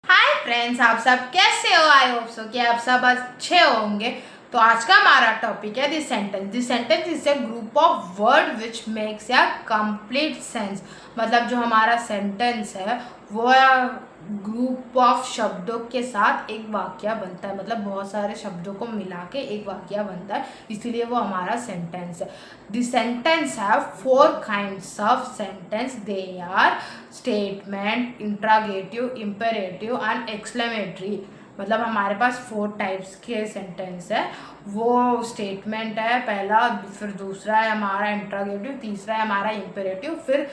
Hi friends, आप सब कैसे हो? आई होप सो कि आप सब अच्छे होंगे। तो आज का हमारा टॉपिक है this sentence. This sentence is a group of word which makes a complete sense. मतलब जो हमारा सेंटेंस है वो ग्रुप ऑफ शब्दों के साथ एक वाक्य बनता है। मतलब बहुत सारे शब्दों को मिला के एक वाक्य बनता है, इसीलिए वो हमारा सेंटेंस है। The sentence have four kinds of sentence. They are statement, interrogative, imperative and exclamatory. मतलब हमारे पास 4 टाइप्स के सेंटेंस है। वो स्टेटमेंट है पहला, फिर दूसरा है हमारा इंट्रागेटिव, तीसरा है हमारा इम्पेरेटिव, फिर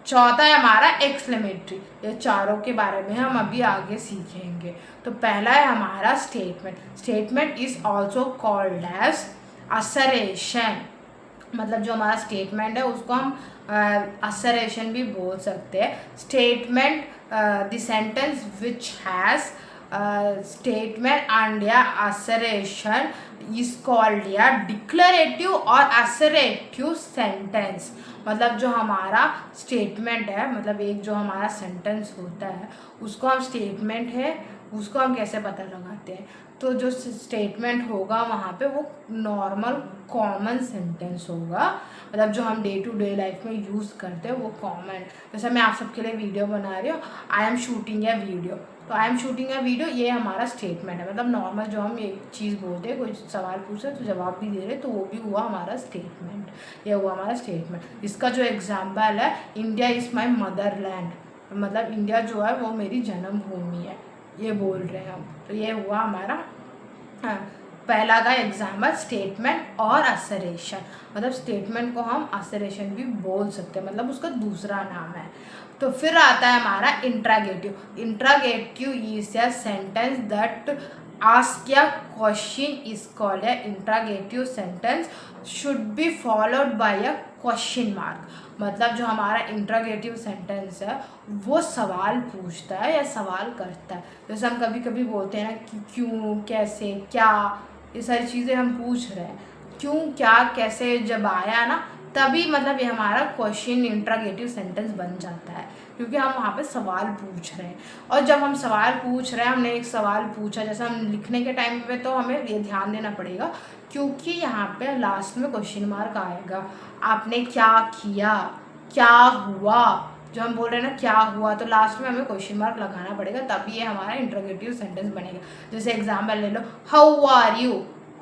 चौथा है हमारा एक्सक्लेमेटरी। ये चारों के बारे में हम अभी आगे सीखेंगे। तो पहला है हमारा statement. Statement is also called as assertion. मतलब जो हमारा स्टेटमेंट है उसको हम असरेशन भी बोल सकते हैं। Statement the sentence which has statement and या असरेशन इज कॉल्ड या डिक्लेरेटिव और असरेटिव सेंटेंस। मतलब जो हमारा स्टेटमेंट है, मतलब एक जो हमारा सेंटेंस होता है उसको हम स्टेटमेंट है उसको हम कैसे पता लगाते हैं? तो जो स्टेटमेंट होगा वहाँ पे वो नॉर्मल कॉमन सेंटेंस होगा। मतलब जो हम डे टू डे लाइफ में यूज़ करते हैं वो कॉमन। जैसे मैं आप सबके लिए वीडियो बना रही हूँ, I am shooting a video, तो I am shooting a video, ये हमारा स्टेटमेंट है। मतलब नॉर्मल जो हम एक चीज़ बोलते हैं, कोई सवाल पूछे तो जवाब भी दे रहे, तो वो भी हुआ हमारा स्टेटमेंट। ये हुआ हमारा स्टेटमेंट। इसका जो एग्जाम्पल है, इंडिया इज़ माई मदरलैंड। मतलब इंडिया जो है वो मेरी जन्मभूमि है, ये बोल रहे हैं हम। तो ये हुआ हमारा पहला का एग्जाम्पल, स्टेटमेंट और असरेशन। मतलब स्टेटमेंट को हम असरेशन भी बोल सकते हैं, मतलब उसका दूसरा नाम है। तो फिर आता है हमारा interrogative. Interrogative is a sentence that ask a question is called a interrogative sentence should be followed by a question mark. मतलब जो हमारा इंट्रागेटिव सेंटेंस है वो सवाल पूछता है या सवाल करता है। जैसे हम कभी कभी बोलते हैं ना कि क्यों, कैसे, क्या, ये सारी चीज़ें हम पूछ रहे हैं। क्यों, क्या, कैसे जब आया ना, तभी मतलब ये हमारा क्वेश्चन इंट्रागेटिव सेंटेंस बन जाता है, क्योंकि हम वहाँ पे सवाल पूछ रहे हैं। और जब हम सवाल पूछ रहे हैं, हमने एक सवाल पूछा, जैसे हम लिखने के टाइम पे तो हमें ये ध्यान देना पड़ेगा, क्योंकि यहाँ पे लास्ट में क्वेश्चन मार्क आएगा। आपने क्या किया, क्या हुआ, जो हम बोल रहे हैं ना क्या हुआ, तो लास्ट में हमें क्वेश्चन मार्क लगाना पड़ेगा, तभी ये हमारा इंट्रोगेटिव सेंटेंस बनेगा। जैसे एग्जाम्पल ले लो, how are you,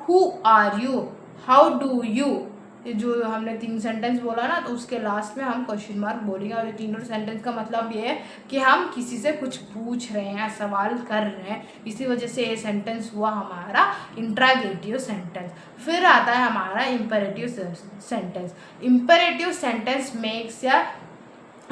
who are you, how do you. ये जो हमने 3 सेंटेंस बोला ना, तो उसके लास्ट में हम क्वेश्चन मार्क बोलेंगे। और ये तीनों सेंटेंस का मतलब ये है कि हम किसी से कुछ पूछ रहे हैं, सवाल कर रहे हैं, इसी वजह से ये सेंटेंस हुआ हमारा इंट्रागेटिव सेंटेंस। फिर आता है हमारा imperative sentence. Imperative sentence makes या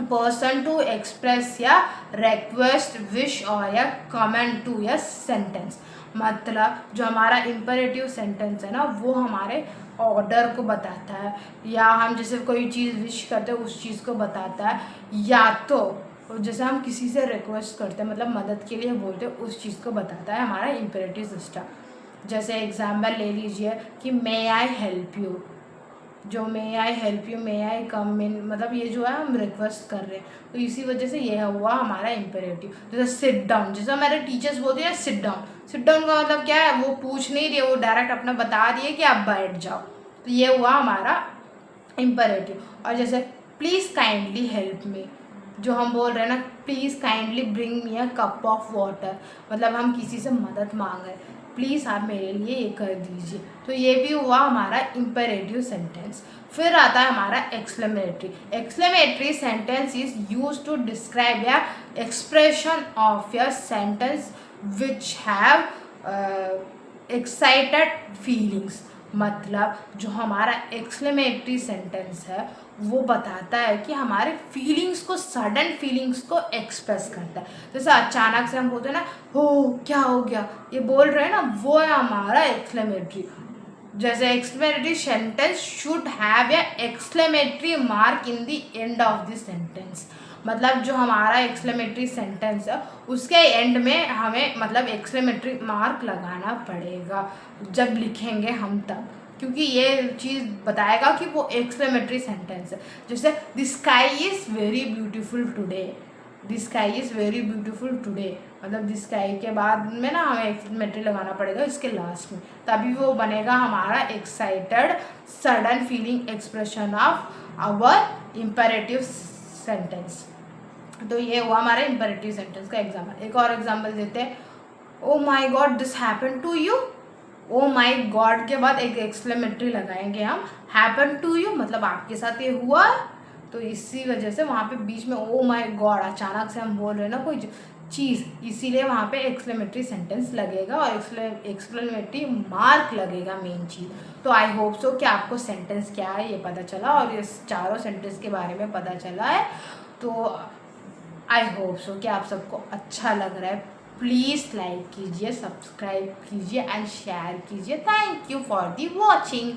person to express या request, wish और या comment to या sentence। मतलब जो हमारा इम्पेरेटिव सेंटेंस है ना, वो हमारे ऑर्डर को बताता है, या हम जैसे कोई चीज़ विश करते हैं उस चीज़ को बताता है, या तो जैसे हम किसी से रिक्वेस्ट करते हैं, मतलब मदद के लिए बोलते हैं, उस चीज़ को बताता है हमारा इम्पेरेटिव सिस्टम। जैसे एग्जाम्पल ले लीजिए कि मे आई हेल्प यू। जो मे आई हेल्प यू, मे आई कम इन, मतलब ये जो है हम रिक्वेस्ट कर रहे हैं, तो इसी वजह से ये हुआ हमारा इम्पेरेटिव। जैसे सिट डाउन, जैसे हमारे टीचर्स बोलते हैं सिट डाउन। सिट डाउन का मतलब क्या है? वो पूछ नहीं रही, वो डायरेक्ट अपना बता रही है कि आप बैठ जाओ, तो ये हुआ हमारा इम्पेरेटिव। और जैसे प्लीज़ काइंडली हेल्प मी, जो हम बोल रहे हैं ना, please kindly bring me a cup of water, मतलब हम किसी से मदद मांग रहे हैं, प्लीज़ आप मेरे लिए ये कर दीजिए, तो ये भी हुआ हमारा इम्पेरेटिव सेंटेंस। फिर आता है हमारा exclamatory. Exclamatory sentence is use to describe या एक्सप्रेशन ऑफ या sentence which have excited feelings. मतलब जो हमारा एक्सक्लेमेटरी सेंटेंस है वो बताता है कि हमारे फीलिंग्स को, सडन फीलिंग्स को एक्सप्रेस करता है। जैसे अचानक से हम बोलते हैं ना, हो क्या हो गया, ये बोल रहे हैं ना, वो है हमारा एक्सक्लेमेटरी। जैसे exclamatory sentence should have a exclamatory mark in the end of the sentence. मतलब जो हमारा एक्सक्लेमेटरी सेंटेंस है उसके एंड में हमें मतलब एक्सक्लेमेटरी मार्क लगाना पड़ेगा जब लिखेंगे हम तब, क्योंकि ये चीज़ बताएगा कि वो एक्सक्लेमेटरी सेंटेंस है। जैसे the sky is very beautiful today, this sky is very beautiful today, मतलब दिस स्काई के बाद में ना हमें एक्सक्लेमेटरी लगाना पड़ेगा इसके लास्ट में, तभी वो बनेगा हमारा excited sudden feeling expression of our imperative sentence. तो ये हुआ हमारा इम्पेरेटिव सेंटेंस का एग्जाम्पल। एक और एग्जाम्पल देते हैं, oh my god this happen to you. Oh my god के बाद एक एक्सक्लेमेटरी लगाएंगे हम, हैपन टू यू मतलब आपके साथ ये हुआ, तो इसी वजह से वहाँ पे बीच में ओ माई गॉड अचानक से हम बोल रहे हैं ना कोई चीज़, इसीलिए वहाँ पे एक्सक्लेमेटरी सेंटेंस लगेगा और एक्सक्लेमेटरी मार्क लगेगा मेन चीज़। तो आई होप सो कि आपको सेंटेंस क्या है ये पता चला और इस चारों सेंटेंस के बारे में पता चला है। तो आई होप सो कि आप सबको अच्छा लग रहा है। प्लीज़ लाइक कीजिए, सब्सक्राइब कीजिए एंड शेयर कीजिए। Thank you for the watching.